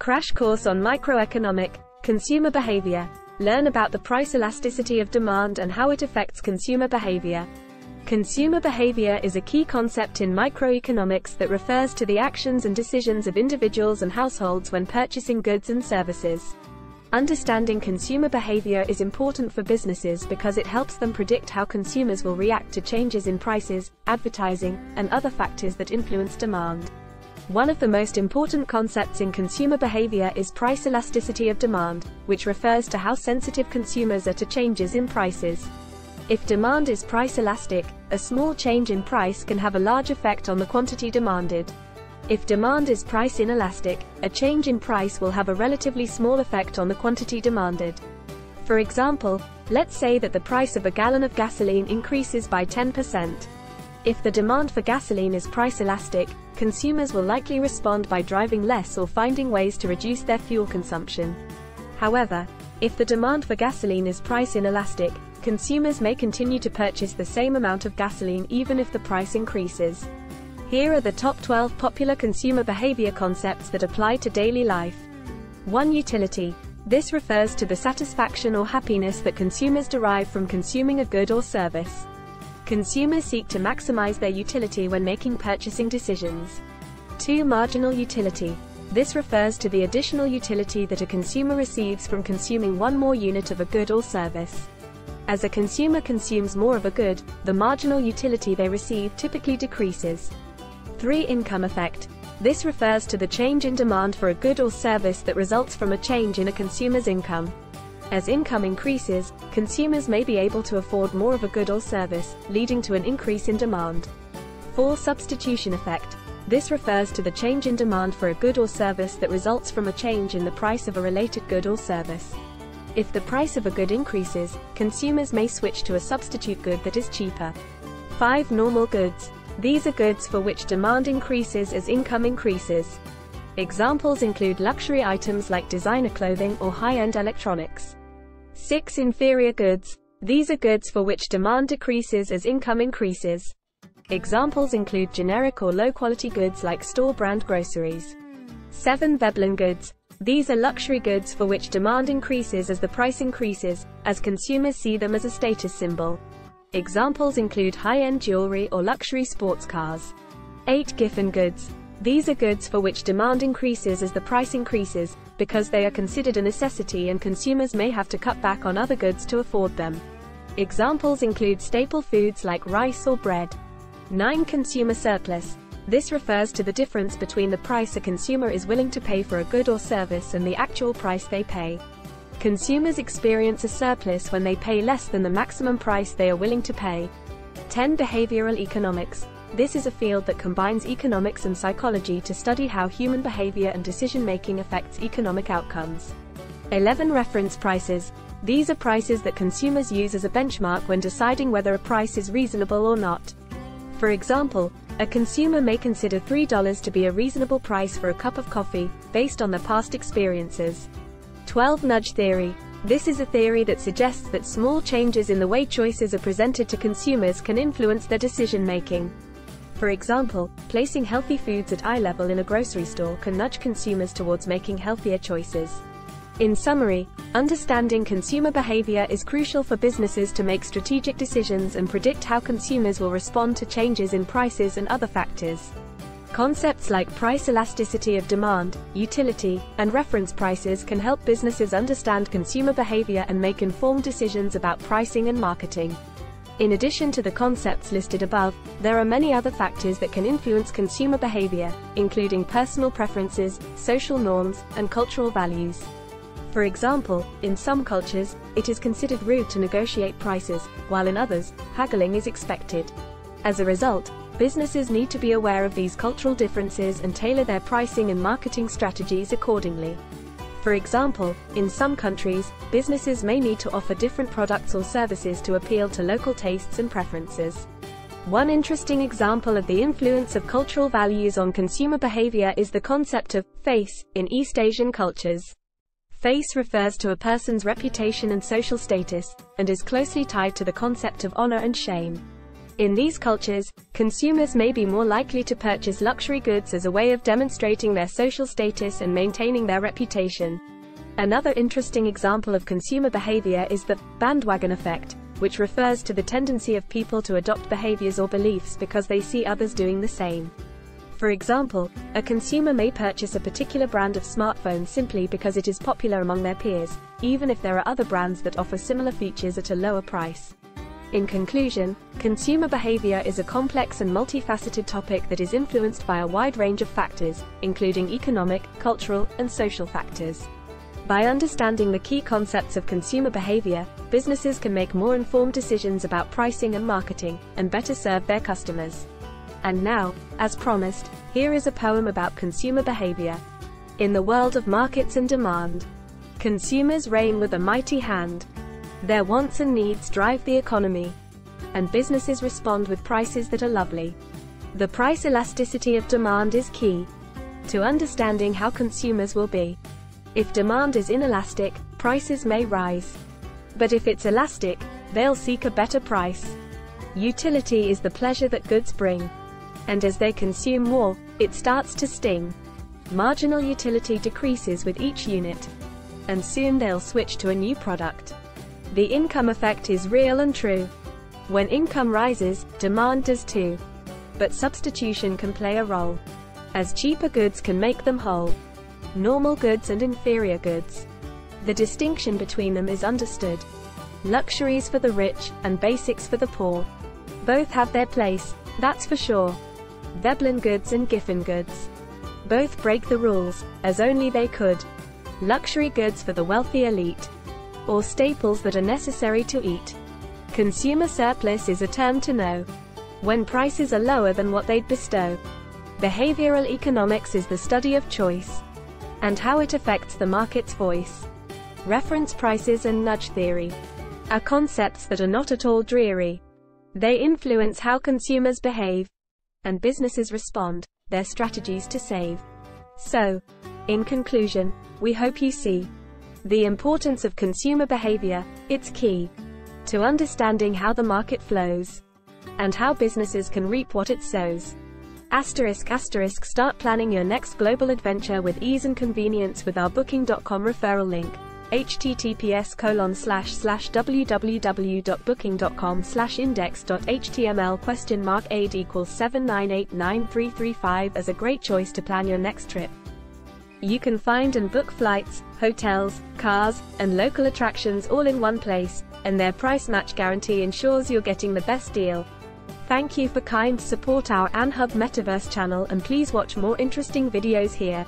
Crash course on microeconomic, consumer behavior. Learn about the price elasticity of demand and how it affects consumer behavior. Consumer behavior is a key concept in microeconomics that refers to the actions and decisions of individuals and households when purchasing goods and services. Understanding consumer behavior is important for businesses because it helps them predict how consumers will react to changes in prices, advertising, and other factors that influence demand. One of the most important concepts in consumer behavior is price elasticity of demand, which refers to how sensitive consumers are to changes in prices. If demand is price elastic, a small change in price can have a large effect on the quantity demanded. If demand is price inelastic, a change in price will have a relatively small effect on the quantity demanded. For example, let's say that the price of a gallon of gasoline increases by 10%. If the demand for gasoline is price elastic, consumers will likely respond by driving less or finding ways to reduce their fuel consumption. However, if the demand for gasoline is price inelastic, consumers may continue to purchase the same amount of gasoline even if the price increases. Here are the top 12 popular consumer behavior concepts that apply to daily life. 1. Utility. This refers to the satisfaction or happiness that consumers derive from consuming a good or service. Consumers seek to maximize their utility when making purchasing decisions. 2. Marginal utility. This refers to the additional utility that a consumer receives from consuming one more unit of a good or service. As a consumer consumes more of a good, the marginal utility they receive typically decreases. 3. Income effect. This refers to the change in demand for a good or service that results from a change in a consumer's income. As income increases, consumers may be able to afford more of a good or service, leading to an increase in demand. 4. Substitution effect. This refers to the change in demand for a good or service that results from a change in the price of a related good or service. If the price of a good increases, consumers may switch to a substitute good that is cheaper. 5. Normal goods. These are goods for which demand increases as income increases. Examples include luxury items like designer clothing or high-end electronics. 6. Inferior goods. These are goods for which demand decreases as income increases. Examples include generic or low-quality goods like store-brand groceries. 7. Veblen goods. These are luxury goods for which demand increases as the price increases, as consumers see them as a status symbol. Examples include high-end jewelry or luxury sports cars. 8. Giffen goods. These are goods for which demand increases as the price increases, because they are considered a necessity and consumers may have to cut back on other goods to afford them. Examples include staple foods like rice or bread. 9. Consumer surplus. This refers to the difference between the price a consumer is willing to pay for a good or service and the actual price they pay. Consumers experience a surplus when they pay less than the maximum price they are willing to pay. 10. Behavioral economics. This is a field that combines economics and psychology to study how human behavior and decision-making affects economic outcomes. 11. Reference prices. These are prices that consumers use as a benchmark when deciding whether a price is reasonable or not. For example, a consumer may consider $3 to be a reasonable price for a cup of coffee, based on their past experiences. 12. Nudge theory. This is a theory that suggests that small changes in the way choices are presented to consumers can influence their decision-making. For example, placing healthy foods at eye level in a grocery store can nudge consumers towards making healthier choices. In summary, understanding consumer behavior is crucial for businesses to make strategic decisions and predict how consumers will respond to changes in prices and other factors. Concepts like price elasticity of demand, utility, and reference prices can help businesses understand consumer behavior and make informed decisions about pricing and marketing. In addition to the concepts listed above, there are many other factors that can influence consumer behavior, including personal preferences, social norms, and cultural values. For example, in some cultures, it is considered rude to negotiate prices, while in others, haggling is expected. As a result, businesses need to be aware of these cultural differences and tailor their pricing and marketing strategies accordingly. For example, in some countries, businesses may need to offer different products or services to appeal to local tastes and preferences. One interesting example of the influence of cultural values on consumer behavior is the concept of face in East Asian cultures. Face refers to a person's reputation and social status, and is closely tied to the concept of honor and shame. In these cultures, consumers may be more likely to purchase luxury goods as a way of demonstrating their social status and maintaining their reputation. Another interesting example of consumer behavior is the bandwagon effect, which refers to the tendency of people to adopt behaviors or beliefs because they see others doing the same. For example, a consumer may purchase a particular brand of smartphone simply because it is popular among their peers, even if there are other brands that offer similar features at a lower price. In conclusion, consumer behavior is a complex and multifaceted topic that is influenced by a wide range of factors, including economic, cultural, and social factors. By understanding the key concepts of consumer behavior, businesses can make more informed decisions about pricing and marketing, and better serve their customers. And now, as promised, here is a poem about consumer behavior. In the world of markets and demand, consumers reign with a mighty hand. Their wants and needs drive the economy, and businesses respond with prices that are lovely. The price elasticity of demand is key to understanding how consumers will be. If demand is inelastic, prices may rise. But if it's elastic, they'll seek a better price. Utility is the pleasure that goods bring. And as they consume more, it starts to sting. Marginal utility decreases with each unit. And soon they'll switch to a new product. The income effect is real and true. When income rises, demand does too. But substitution can play a role, as cheaper goods can make them whole. Normal goods and inferior goods. The distinction between them is understood. Luxuries for the rich, and basics for the poor. Both have their place, that's for sure. Veblen goods and Giffen goods. Both break the rules, as only they could. Luxury goods for the wealthy elite, or staples that are necessary to eat. Consumer surplus is a term to know when prices are lower than what they'd bestow. Behavioral economics is the study of choice and how it affects the market's voice. Reference prices and nudge theory are concepts that are not at all dreary. They influence how consumers behave and businesses respond, their strategies to save. So, in conclusion, we hope you see the importance of consumer behavior. It's key to understanding how the market flows and how businesses can reap what it sows. ***, start planning your next global adventure with ease and convenience with our Booking.com referral link. https://www.booking.com/index.html $AID =7989335 as a great choice to plan your next trip. You can find and book flights, hotels, cars, and local attractions all in one place, and their price match guarantee ensures you're getting the best deal. Thank you for kind support our AnHub Metaverse channel, and please watch more interesting videos here.